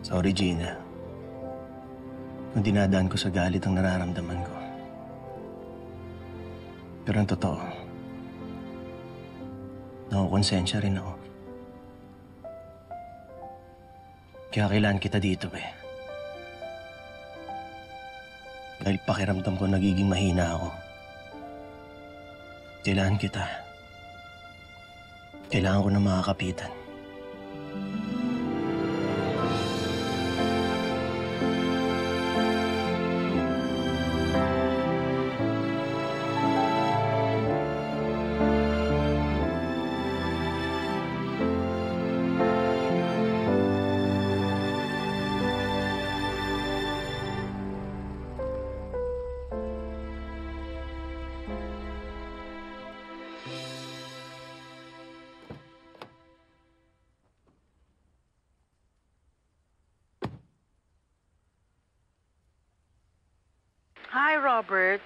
Sorry, Gina. Kung dinadaan ko sa galit ang nararamdaman ko. Pero ang totoo, nakukonsensya rin ako. Kaya kailangan kita dito, eh. Dahil pakiramdam ko nagiging mahina ako. Kailangan kita. Kailangan ko na makakapitan. Hi, Robert.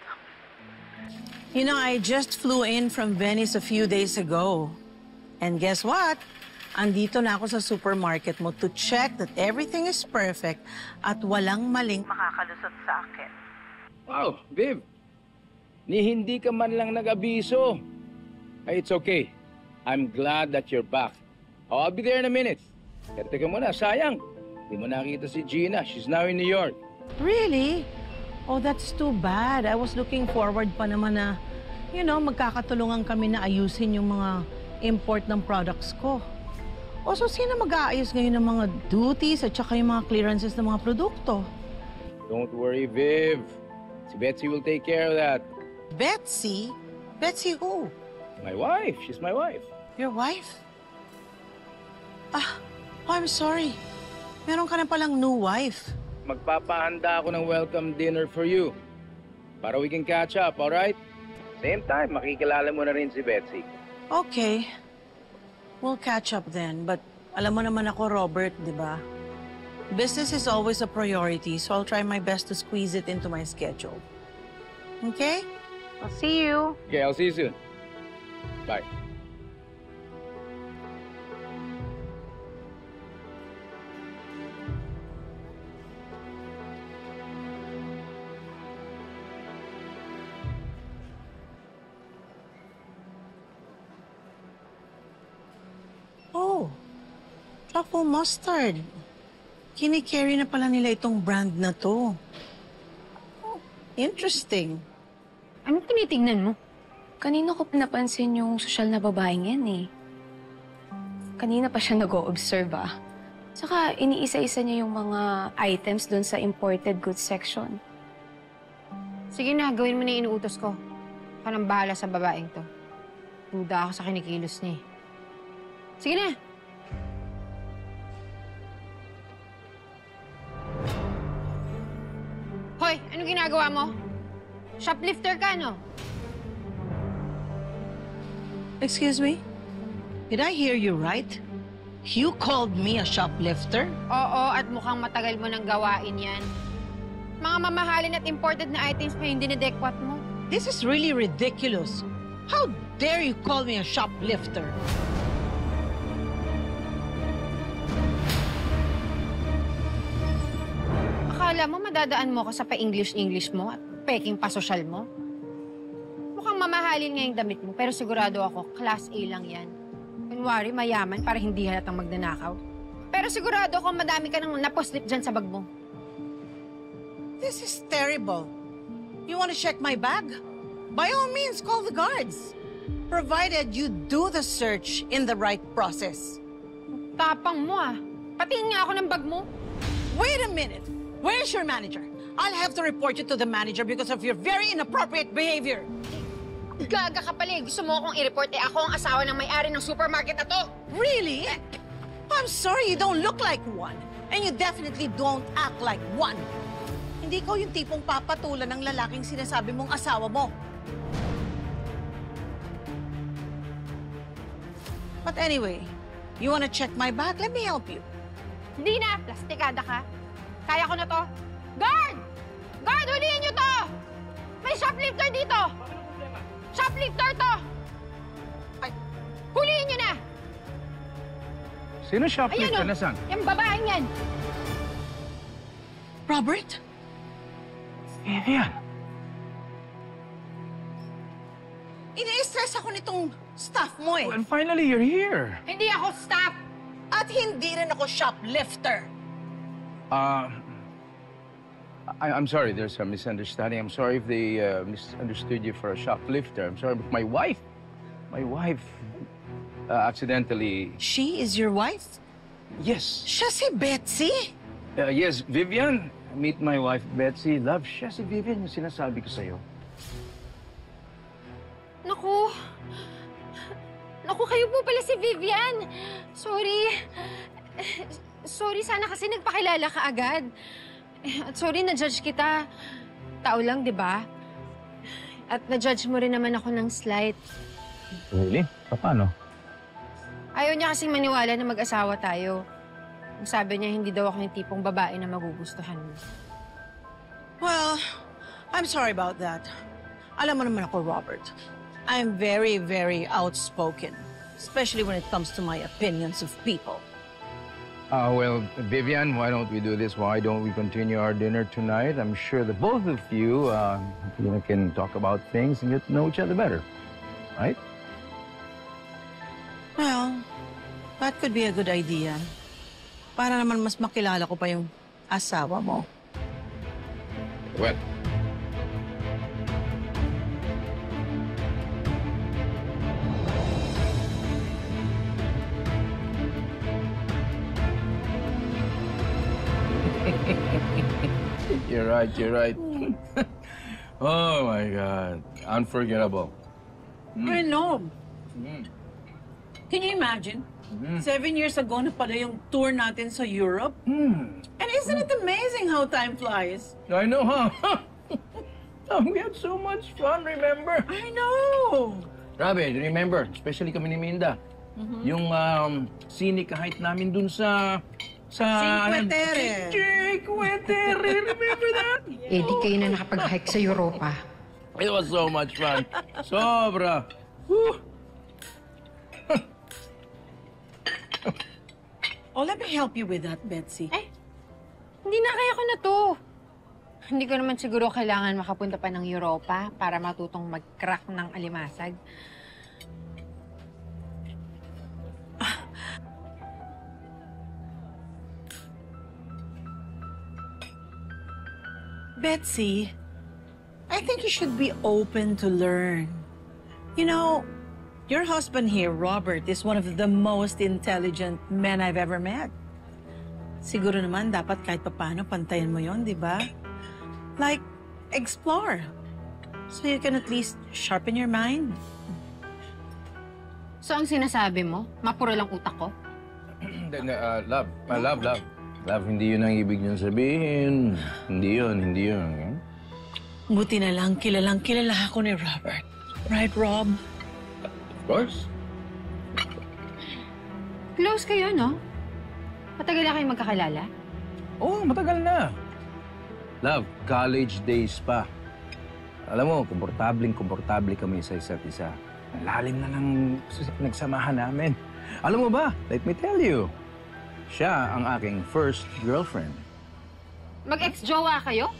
You know, I just flew in from Venice a few days ago. And guess what? Andito na ako sa supermarket mo to check that everything is perfect at walang maling makakalusot sa akin. Wow, Viv. Ni hindi ka man lang nag-abiso. It's okay. I'm glad that you're back. Oh, I'll be there in a minute. Pero teka muna, sayang. Hindi mo nakita si Gina. She's now in New York. Really? Oh, that's too bad. I was looking forward pa naman na, you know, magkakatulungan kami na ayusin yung mga import ng products ko. O, so sino mag-aayos ngayon ng mga duties at saka yung mga clearances ng mga produkto? Don't worry, Viv. Si Betsy will take care of that. Betsy? Betsy who? My wife. She's my wife. Your wife? Oh, I'm sorry. Meron ka na palang new wife. Magpapahanda ako ng welcome dinner for you. Para we can catch up, alright? Same time, makikilala mo na rin si Betsy. Okay. We'll catch up then. But alam mo naman ako, Robert, di ba? Business is always a priority, so I'll try my best to squeeze it into my schedule. Okay? I'll see you. Okay, I'll see you soon. Bye. Oh, truffle mustard. Kini-carry na pala nila itong brand na to. Oh, interesting. Anong tinitingnan mo? Kanina ko pinapansin yung sosyal na babaeng yan eh. Kanina pa siya nag-o-observe ah. Saka iniisa-isa niya yung mga items doon sa imported goods section. Sige na, gawin mo na yung inuutos ko. Ka nang bahala sa babaeng to. Duda ako sa kinikilos niya eh. Sige na! Hoy, anong ginagawa mo? Shoplifter ka, no? Excuse me? Did I hear you right? You called me a shoplifter? Oo, at mukhang matagal mo nang gawain yan. Mga mamahalin at imported na items pa yung dinedekwat mo. This is really ridiculous. How dare you call me a shoplifter? Akala mo madadaan mo ko sa pa-English mo at peking pa-sosyal mo? Mukhang mamahalin nga yung damit mo, pero sigurado ako, Class A lang yan. Kunwari, mayaman para hindi halatang magnanakaw. Pero sigurado ako, madami ka nang naposlip dyan sa bag mo. This is terrible. You want to check my bag? By all means, call the guards. Provided you do the search in the right process. Tapang mo ah. Patingin nga ako ng bag mo. Wait a minute. Where's your manager? I'll have to report you to the manager because of your very inappropriate behavior. Gaga ka pala eh. Gusto mo akong i-report eh. Ako ang asawa ng may-ari ng supermarket na to. Really? I'm sorry, you don't look like one. And you definitely don't act like one. Hindi ko yung tipong papatulan ng lalaking sinasabi mong asawa mo. But anyway, you wanna check my bag? Let me help you. Hindi na. Plastikada ka. Kaya ko na to. Guard! Guard, huliin niyo to! May shoplifter dito! Shoplifter to! Ay, huliin niyo na! Sino shoplifter? Ayan, Nasaan? Yung babaeng yan. Robert? Vivian! Ini-stress ako nitong staff mo eh. Well, finally, you're here. Hindi ako staff! At hindi rin ako shoplifter. I'm sorry, there's a misunderstanding. I'm sorry if they misunderstood you for a shoplifter. I'm sorry, but my wife accidentally... She is your wife? Yes. Siya si Betsy? Yes, Vivian. Meet my wife, Betsy. Love, siya si Vivian yung sinasabi ko sa'yo. Naku. Naku, kayo po pala si Vivian. Sorry. Sorry, sana kasi nagpakilala ka agad. At sorry, na-judge kita. Tao lang, di ba? At na-judge mo rin naman ako ng slight. Really? Paano? Ayaw niya kasing maniwala na mag-asawa tayo. Sabi niya, hindi daw ako yung tipong babae na magugustuhan mo. Well, I'm sorry about that. Alam mo naman ako, Robert. I'm very, very outspoken. Especially when it comes to my opinions of people. Well, Vivian, why don't we do this? Why don't we continue our dinner tonight? I'm sure that both of you, can talk about things and get to know each other better. Right? Well, that could be a good idea. Para naman mas makilala ko pa yung asawa mo. Well, you're right, you're right. Oh my God. Unforgettable. I know. Can you imagine? 7 years ago na pala yung tour natin sa Europe. And isn't it amazing how time flies? I know, huh? Oh, we had so much fun, remember? I know. Grabe, remember, especially kami ni Minda. Yung scenic height namin dun sa... Cinque Terre. Cinque Terre, remember that? Eh, di kayo na nakapag-hike sa Europa. It was so much fun. Sobra. Whew. Oh, let me help you with that, Betsy. Eh, hindi na kaya ko na to. Hindi ko naman siguro kailangan makapunta pa ng Europa para matutong mag-crack ng alimasag. Betsy, I think you should be open to learn. You know, your husband here, Robert, is one of the most intelligent men I've ever met. Siguro naman dapat kahit papaano pantayan mo yon, di ba? Like, explore. So you can at least sharpen your mind. So, ang sinasabi mo, mapuro lang utak ko? Love. Love, hindi yun ang ibig niyong sabihin. Hindi yun. Buti na lang kilala ako ni Robert. Right, Rob? Of course. Close kayo, no? Matagal na kayong magkakilala? Oo, matagal na. Love, college days pa. Alam mo, komportable kami sa isa't isa. Ang lalim na ng nagsamahan namin. Alam mo ba, let me tell you, siya ang aking first girlfriend. Mag-ex-jowa kayo?